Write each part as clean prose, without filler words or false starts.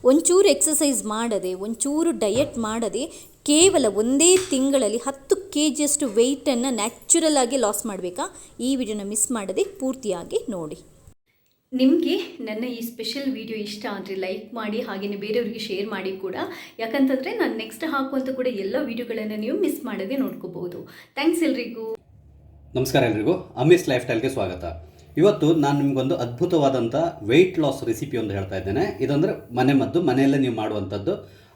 ಒಂಚೂರು ಎಕ್ಸಸೈಸ್ ಮಾಡದೆ, ಒಂಚೂರು ಡಯಟ್ ಮಾಡದೆ ಕೇವಲ ಒಂದೇ ತಿಂಗಳಲ್ಲಿ 10 kg ವೆಯ್ಟನ್ನು ನ್ಯಾಚುರಲ್ ಆಗಿ ಲಾಸ್ ಮಾಡಬೇಕಾ? ಈ ವಿಡಿಯೋನ ಮಿಸ್ ಮಾಡದೆ ಪೂರ್ತಿಯಾಗಿ ನೋಡಿ. ನಿಮಗೆ ನನ್ನ ಈ ಸ್ಪೆಷಲ್ ವಿಡಿಯೋ ಇಷ್ಟ ಆದರೆ ಲೈಕ್ ಮಾಡಿ, ಹಾಗೆಯೇ ಬೇರೆಯವರಿಗೆ ಶೇರ್ ಮಾಡಿ ಕೂಡ. ಯಾಕಂತಂದರೆ ನಾನು ನೆಕ್ಸ್ಟ್ ಹಾಕುವಂಥ ಕೂಡ ಎಲ್ಲ ವಿಡಿಯೋಗಳನ್ನು ನೀವು ಮಿಸ್ ಮಾಡದೆ ನೋಡ್ಕೋಬಹುದು. ಥ್ಯಾಂಕ್ಸ್ ಎಲ್ರಿಗೂ. ನಮಸ್ಕಾರ ಎಲ್ರಿಗೂ, ಅಮ್ಮಿಸ್ ಲೈಫ್ ಸ್ಟೈಲ್ಗೆ ಸ್ವಾಗತ. ಇವತ್ತು ನಾನು ನಿಮಗೊಂದು ಅದ್ಭುತವಾದಂಥ ವೆಯ್ಟ್ ಲಾಸ್ ರೆಸಿಪಿ ಒಂದು ಹೇಳ್ತಾ ಇದ್ದೇನೆ. ಇದಂದರೆ ಮನೆಮದ್ದು, ಮನೆಯಲ್ಲೇ ನೀವು ಮಾಡುವಂಥದ್ದು.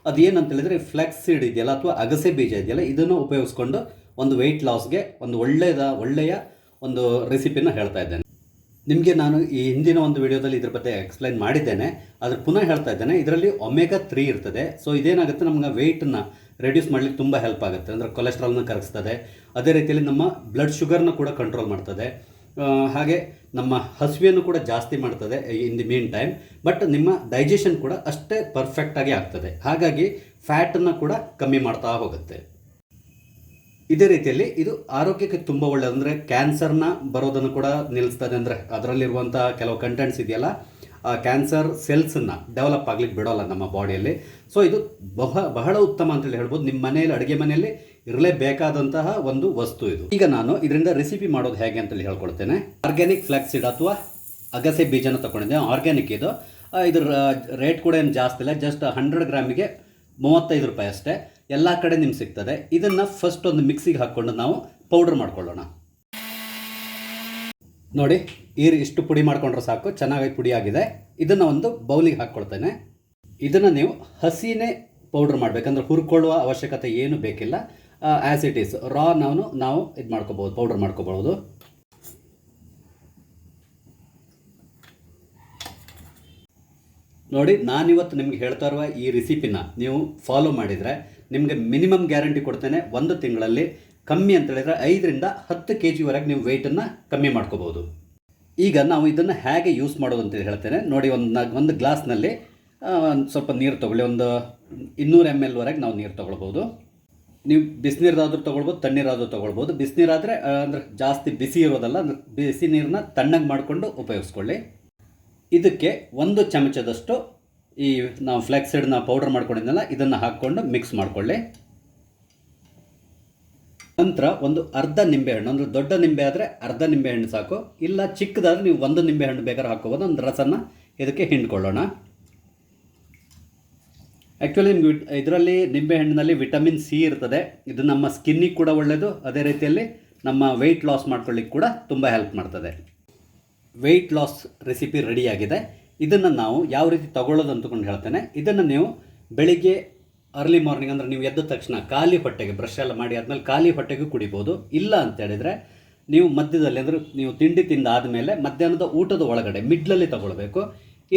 ಅದೇನಂತ ಹೇಳಿದರೆ ಫ್ಲೆಕ್ಸ್ ಸೀಡ್ ಇದೆಯಲ್ಲ ಅಥವಾ ಅಗಸೆ ಬೀಜ ಇದೆಯಲ್ಲ, ಇದನ್ನು ಉಪಯೋಗಿಸ್ಕೊಂಡು ಒಂದು ವೆಯ್ಟ್ ಲಾಸ್ಗೆ ಒಂದು ಒಳ್ಳೆಯ ಒಂದು ರೆಸಿಪಿನ ಹೇಳ್ತಾ ಇದ್ದೇನೆ. ನಿಮಗೆ ನಾನು ಈ ಹಿಂದಿನ ಒಂದು ವಿಡಿಯೋದಲ್ಲಿ ಇದ್ರ ಬಗ್ಗೆ ಎಕ್ಸ್ಪ್ಲೈನ್ ಮಾಡಿದ್ದೇನೆ, ಆದರೆ ಪುನಃ ಹೇಳ್ತಾ ಇದ್ದೇನೆ. ಇದರಲ್ಲಿ ಒಮೆಗಾ 3 ಇರ್ತದೆ. ಸೊ ಇದೇನಾಗುತ್ತೆ, ನಮ್ಗೆ ವೆಯ್ಟನ್ನು ರೆಡ್ಯೂಸ್ ಮಾಡಲಿಕ್ಕೆ ತುಂಬ ಹೆಲ್ಪ್ ಆಗುತ್ತೆ. ಅಂದರೆ ಕೊಲೆಸ್ಟ್ರಾಲ್ನ ಕರಗಿಸ್ತದೆ, ಅದೇ ರೀತಿಯಲ್ಲಿ ನಮ್ಮ ಬ್ಲಡ್ ಶುಗರ್ನ ಕೂಡ ಕಂಟ್ರೋಲ್ ಮಾಡ್ತದೆ, ಹಾಗೆ ನಮ್ಮ ಹಸಿವೆಯನ್ನು ಕೂಡ ಜಾಸ್ತಿ ಮಾಡ್ತದೆ in the mean time. But ನಿಮ್ಮ ಡೈಜೆಷನ್ ಕೂಡ ಅಷ್ಟೇ ಪರ್ಫೆಕ್ಟಾಗಿ ಆಗ್ತದೆ. ಹಾಗಾಗಿ ಫ್ಯಾಟನ್ನು ಕೂಡ ಕಮ್ಮಿ ಮಾಡ್ತಾ ಹೋಗುತ್ತೆ. ಇದೇ ರೀತಿಯಲ್ಲಿ ಇದು ಆರೋಗ್ಯಕ್ಕೆ ತುಂಬ ಒಳ್ಳೆಯದು. ಅಂದರೆ ಕ್ಯಾನ್ಸರ್ನ ಬರೋದನ್ನು ಕೂಡ ನಿಲ್ಲಿಸ್ತದೆ. ಅಂದರೆ ಅದರಲ್ಲಿರುವಂಥ ಕೆಲವು ಕಂಟೆಂಟ್ಸ್ ಇದೆಯಲ್ಲ, ಆ ಕ್ಯಾನ್ಸರ್ ಸೆಲ್ಸನ್ನು ಡೆವಲಪ್ ಆಗ್ಲಿಕ್ಕೆ ಬಿಡೋಲ್ಲ ನಮ್ಮ ಬಾಡಿಯಲ್ಲಿ. ಸೊ ಇದು ಬಹಳ ಉತ್ತಮ ಅಂತೇಳಿ ಹೇಳ್ಬೋದು. ನಿಮ್ಮ ಮನೆಯಲ್ಲಿ, ಅಡುಗೆ ಮನೆಯಲ್ಲಿ ಇರಲೇಬೇಕಾದಂತಹ ಒಂದು ವಸ್ತು ಇದು. ಈಗ ನಾನು ಇದರಿಂದ ರೆಸಿಪಿ ಮಾಡೋದು ಹೇಗೆ ಅಂತೇಳಿ ಹೇಳ್ಕೊಳ್ತೇನೆ. ಆರ್ಗ್ಯಾನಿಕ್ ಫ್ಲಾಕ್ಸ್ ಸೀಡ್ ಅಥವಾ ಅಗಸೆ ಬೀಜನ ತಗೊಂಡಿದ್ದೆ. ಆರ್ಗ್ಯಾನಿಕ್ ಇದು. ಇದ್ರ ರೇಟ್ ಕೂಡ ಏನು ಜಾಸ್ತಿ ಇಲ್ಲ, ಜಸ್ಟ್ 100 ಗ್ರಾಮಿಗೆ 35 ರೂಪಾಯಿ ಅಷ್ಟೇ. ಎಲ್ಲ ಕಡೆ ನಿಮ್ಗೆ ಸಿಗ್ತದೆ. ಇದನ್ನು ಫಸ್ಟ್ ಒಂದು ಮಿಕ್ಸಿಗೆ ಹಾಕ್ಕೊಂಡು ನಾವು ಪೌಡ್ರ್ ಮಾಡ್ಕೊಳ್ಳೋಣ. ನೋಡಿ, ಇಷ್ಟು ಪುಡಿ ಮಾಡ್ಕೊಂಡ್ರೆ ಸಾಕು, ಚೆನ್ನಾಗಿ ಪುಡಿ ಆಗಿದೆ. ಇದನ್ನು ಒಂದು ಬೌಲಿಗೆ ಹಾಕ್ಕೊಳ್ತೇನೆ. ಇದನ್ನು ನೀವು ಹಸಿನೇ ಪೌಡ್ರ್ ಮಾಡಬೇಕಂದ್ರೆ ಹುರ್ಕೊಳ್ಳುವ ಅವಶ್ಯಕತೆ ಏನು ಬೇಕಿಲ್ಲ. ಆ್ಯಸ್ ಇಟ್ ಈಸ್ ರಾ ನಾವು ಇದು ಮಾಡ್ಕೋಬೋದು, ಪೌಡ್ರ್ ಮಾಡ್ಕೋಬಹುದು. ನೋಡಿ, ನಾನಿವತ್ತು ನಿಮ್ಗೆ ಹೇಳ್ತಾ ಇರುವ ಈ ರೆಸಿಪಿನ ನೀವು ಫಾಲೋ ಮಾಡಿದರೆ ನಿಮಗೆ ಮಿನಿಮಮ್ ಗ್ಯಾರಂಟಿ ಕೊಡ್ತೇನೆ, 1 ತಿಂಗಳಲ್ಲಿ ಕಮ್ಮಿ ಅಂತ ಹೇಳಿದರೆ 5 ರಿಂದ 10 kg ನೀವು ವೆಯ್ಟನ್ನು ಕಮ್ಮಿ ಮಾಡ್ಕೋಬೋದು. ಈಗ ನಾವು ಇದನ್ನು ಹೇಗೆ ಯೂಸ್ ಮಾಡೋದು ಅಂತೇಳಿ ಹೇಳ್ತೇನೆ. ನೋಡಿ, ಒಂದು ಗ್ಲಾಸ್ನಲ್ಲಿ ಸ್ವಲ್ಪ ನೀರು ತೊಗೊಳ್ಳಿ. ಒಂದು 200 ml ವರೆಗೆ ನಾವು ನೀರು ತೊಗೊಳ್ಬೋದು. ನೀವು ಬಿಸಿನೀರಾದರೂ ತೊಗೊಳ್ಬೋದು, ತಣ್ಣೀರಾದರೂ ತೊಗೊಳ್ಬೋದು. ಬಿಸಿನೀರಾದರೆ ಅಂದರೆ ಜಾಸ್ತಿ ಬಿಸಿ ಇರೋದಲ್ಲ, ಅಂದರೆ ಬಿಸಿ ನೀರನ್ನ ತಣ್ಣಗೆ ಮಾಡಿಕೊಂಡು ಉಪಯೋಗಿಸ್ಕೊಳ್ಳಿ. ಇದಕ್ಕೆ 1 ಚಮಚದಷ್ಟು ಈ ನಾವು ಫ್ಲೆಕ್ಸ್ ಸೀಡ್ನ ಪೌಡರ್ ಮಾಡ್ಕೊಂಡಿದ್ದೆನಲ್ಲ, ಇದನ್ನು ಹಾಕ್ಕೊಂಡು ಮಿಕ್ಸ್ ಮಾಡಿಕೊಳ್ಳಿ. ನಂತರ ಒಂದು ಅರ್ಧ ನಿಂಬೆಹಣ್ಣು, ಅಂದರೆ ದೊಡ್ಡ ನಿಂಬೆ ಆದರೆ ಅರ್ಧ ನಿಂಬೆಹಣ್ಣು ಸಾಕು, ಇಲ್ಲ ಚಿಕ್ಕದಾದರೆ ನೀವು 1 ನಿಂಬೆಹಣ್ಣು ಬೇಕಾದ್ರೆ ಹಾಕ್ಕೋಬೋದು. ಒಂದು ರಸನ ಇದಕ್ಕೆ ಹಿಂಡ್ಕೊಳ್ಳೋಣ. ಆ್ಯಕ್ಚುಲಿ ನಿಮ್ಗೆ ಇದರಲ್ಲಿ ನಿಂಬೆಹಣ್ಣಿನಲ್ಲಿ ವಿಟಮಿನ್ ಸಿ ಇರ್ತದೆ. ಇದು ನಮ್ಮ ಸ್ಕಿನ್ನಿಗೆ ಕೂಡ ಒಳ್ಳೆಯದು, ಅದೇ ರೀತಿಯಲ್ಲಿ ನಮ್ಮ ವೆಯ್ಟ್ ಲಾಸ್ ಮಾಡ್ಕೊಳ್ಳಿಕ್ಕೆ ಕೂಡ ತುಂಬ ಹೆಲ್ಪ್ ಮಾಡ್ತದೆ. ವೆಯ್ಟ್ ಲಾಸ್ ರೆಸಿಪಿ ರೆಡಿಯಾಗಿದೆ. ಇದನ್ನು ನಾವು ಯಾವ ರೀತಿ ತಗೊಳ್ಳೋದು ಅಂತಕೊಂಡು ಹೇಳ್ತೇನೆ. ಇದನ್ನು ನೀವು ಬೆಳಿಗ್ಗೆ ಅರ್ಲಿ ಮಾರ್ನಿಂಗ್, ಅಂದರೆ ನೀವು ಎದ್ದ ತಕ್ಷಣ ಖಾಲಿ ಹೊಟ್ಟೆಗೆ ಬ್ರಷ್ ಎಲ್ಲ ಮಾಡಿ ಆದಮೇಲೆ ಖಾಲಿ ಹೊಟ್ಟೆಗೂ ಕುಡಿಬೋದು. ಇಲ್ಲ ಅಂತೇಳಿದರೆ ನೀವು ಮಧ್ಯದಲ್ಲಿ, ಅಂದರೆ ನೀವು ತಿಂಡಿ ತಿಂದಾದಮೇಲೆ ಮಧ್ಯಾಹ್ನದ ಊಟದ ಒಳಗಡೆ ಮಿಡ್ಲಲ್ಲಿ ತಗೊಳ್ಬೇಕು.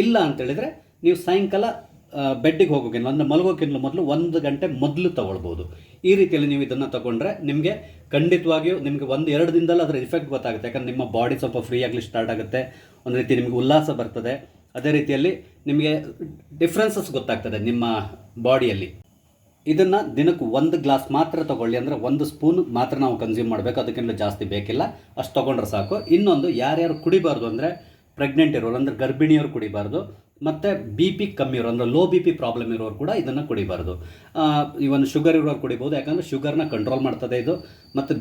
ಇಲ್ಲ ಅಂತೇಳಿದರೆ ನೀವು ಸಾಯಂಕಾಲ ಬೆಡ್ಡಿಗೆ ಹೋಗೋಕ್ಕಿಂತ, ಅಂದರೆ ಮಲಗೋಕ್ಕಿಂತ ಮೊದಲು 1 ಗಂಟೆ ಮೊದಲು ತೊಗೊಳ್ಬೋದು. ಈ ರೀತಿಯಲ್ಲಿ ನೀವು ಇದನ್ನು ತೊಗೊಂಡ್ರೆ ನಿಮಗೆ ಖಂಡಿತವಾಗಿಯೂ ನಿಮಗೆ 1-2 ದಿನದಲ್ಲಿ ಅದರ ಇಫೆಕ್ಟ್ ಗೊತ್ತಾಗುತ್ತೆ. ಯಾಕಂದರೆ ನಿಮ್ಮ ಬಾಡಿ ಸ್ವಲ್ಪ ಫ್ರೀ ಆಗಲಿ ಸ್ಟಾರ್ಟ್ ಆಗುತ್ತೆ, ಒಂದು ರೀತಿ ನಿಮಗೆ ಉಲ್ಲಾಸ ಬರ್ತದೆ. ಅದೇ ರೀತಿಯಲ್ಲಿ ನಿಮಗೆ ಡಿಫ್ರೆನ್ಸಸ್ ಗೊತ್ತಾಗ್ತದೆ ನಿಮ್ಮ ಬಾಡಿಯಲ್ಲಿ. ಇದನ್ನು ದಿನಕ್ಕೆ 1 ಗ್ಲಾಸ್ ಮಾತ್ರ ತೊಗೊಳ್ಳಿ, ಅಂದರೆ 1 ಸ್ಪೂನ್ ಮಾತ್ರ ನಾವು ಕನ್ಸ್ಯೂಮ್ ಮಾಡಬೇಕು, ಅದಕ್ಕಿಂತ ಜಾಸ್ತಿ ಬೇಕಿಲ್ಲ. ಅಷ್ಟು ತೊಗೊಂಡ್ರೆ ಸಾಕು. ಇನ್ನೊಂದು, ಯಾರ್ಯಾರು ಕುಡಿಬಾರ್ದು ಅಂದರೆ ಪ್ರೆಗ್ನೆಂಟ್ ಇರೋರು, ಅಂದರೆ ಗರ್ಭಿಣಿಯವರು ಕುಡಿಬಾರ್ದು, ಮತ್ತು BP ಕಮ್ಮಿ ಇರೋರು, ಅಂದರೆ ಲೋ BP ಪ್ರಾಬ್ಲಮ್ ಇರೋರು ಕೂಡ ಇದನ್ನು ಕುಡಿಬಾರ್ದು. ಇವನ್ ಶುಗರ್ ಇರೋರು ಕುಡಿಬೋದು, ಯಾಕಂದರೆ ಶುಗರ್ನ ಕಂಟ್ರೋಲ್ ಮಾಡ್ತದೆ ಇದು. ಮತ್ತು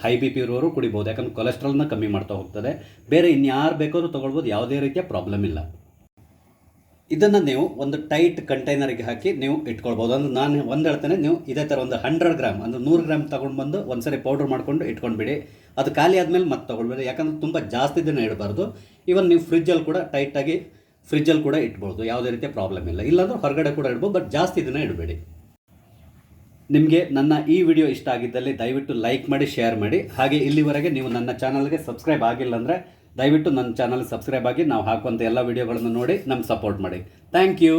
ಹೈ BP ಇರೋರು ಕುಡಿಬೋದು, ಯಾಕಂದರೆ ಕೊಲೆಸ್ಟ್ರಾಲ್ನ ಕಮ್ಮಿ ಮಾಡ್ತಾ ಹೋಗ್ತದೆ. ಬೇರೆ ಇನ್ಯಾರು ಬೇಕಾದ್ರೂ ತೊಗೊಳ್ಬೋದು, ಯಾವುದೇ ರೀತಿಯ ಪ್ರಾಬ್ಲಮ್ ಇಲ್ಲ. ಇದನ್ನು ನೀವು ಒಂದು ಟೈಟ್ ಕಂಟೈನರಿಗೆ ಹಾಕಿ ನೀವು ಇಟ್ಕೊಳ್ಬೋದು. ಅಂದರೆ ನಾನು ಒಂದು ಹೇಳ್ತೇನೆ, ನೀವು ಇದೇ ಥರ ಒಂದು 100 ಗ್ರಾಮ್, ಅಂದರೆ 100 ಗ್ರಾಮ್ ತೊಗೊಂಡು ಬಂದು ಒಂದ್ಸರಿ ಪೌಡ್ರ್ ಮಾಡಿಕೊಂಡು ಇಟ್ಕೊಂಡ್ಬಿಡಿ. ಅದು ಖಾಲಿ ಆದಮೇಲೆ ಮತ್ತೆ ತೊಗೊಳ್ಬೇಡಿ, ಯಾಕಂದರೆ ತುಂಬ ಜಾಸ್ತಿ ದಿನ ಇಡಬಾರ್ದು. ಇವನ್ ನೀವು ಫ್ರಿಜ್ಜಲ್ಲಿ ಕೂಡ ಟೈಟಾಗಿ ಫ್ರಿಜ್ಜಲ್ಲಿ ಕೂಡ ಇಟ್ಬೋದು, ಯಾವುದೇ ರೀತಿಯ ಪ್ರಾಬ್ಲಮ್ ಇಲ್ಲ. ಇಲ್ಲಾಂದ್ರೆ ಹೊರಗಡೆ ಕೂಡ ಇಡ್ಬೋದು, ಬಟ್ ಜಾಸ್ತಿ ದಿನ ಇಡಬೇಡಿ. ನಿಮಗೆ ನನ್ನ ಈ ವಿಡಿಯೋ ಇಷ್ಟ ಆಗಿದ್ದಲ್ಲಿ ದಯವಿಟ್ಟು ಲೈಕ್ ಮಾಡಿ, ಶೇರ್ ಮಾಡಿ. ಹಾಗೆ ಇಲ್ಲಿವರೆಗೆ ನೀವು ನನ್ನ ಚಾನಲ್ಗೆ ಸಬ್ಸ್ಕ್ರೈಬ್ ಆಗಿಲ್ಲ ಅಂದರೆ ದಯವಿಟ್ಟು ನನ್ನ ಚಾನಲ್ಗೆ ಸಬ್ಸ್ಕ್ರೈಬ್ ಆಗಿ ನಾವು ಹಾಕುವಂಥ ಎಲ್ಲ ವಿಡಿಯೋಗಳನ್ನು ನೋಡಿ ನಮ್ಗೆ ಸಪೋರ್ಟ್ ಮಾಡಿ. Thank you.